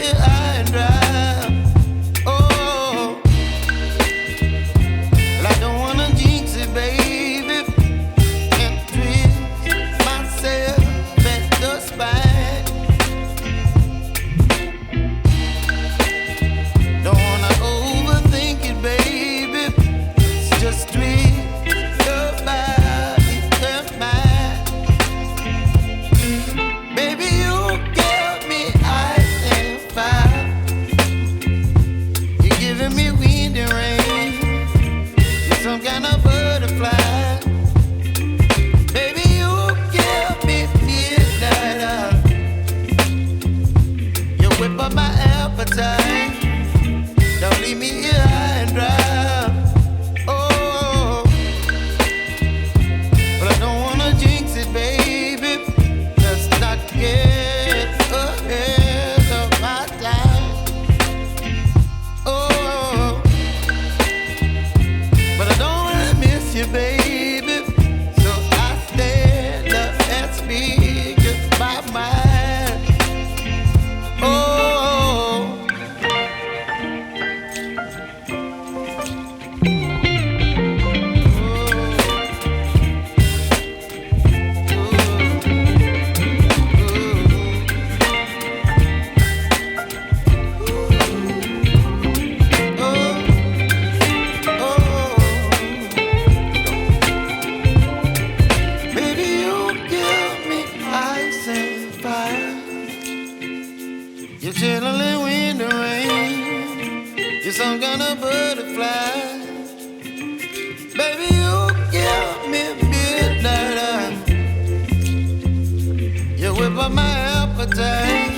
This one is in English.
here high and dry. Oh, well, I don't wanna jinx it, baby, and twist myself at the spine. Don't wanna overthink it, baby. It's just twist your body and mine. Baby, you give me ice and fire. You're giving me wind and rain. You're some kind of butterfly. Baby, you give me midnight. You whip up my appetite. Don't leave me here high and dry. Oh, but I don't wanna jinx it, baby. Let's not get ahead of my time. Oh, but I don't wanna miss you, baby. So I stand up and speak my mind. Oh. Baby, you give me ice and fire. You're chilling wind and rain. You're some kind of butterfly. Baby, you give me midnight. You whip up my appetite.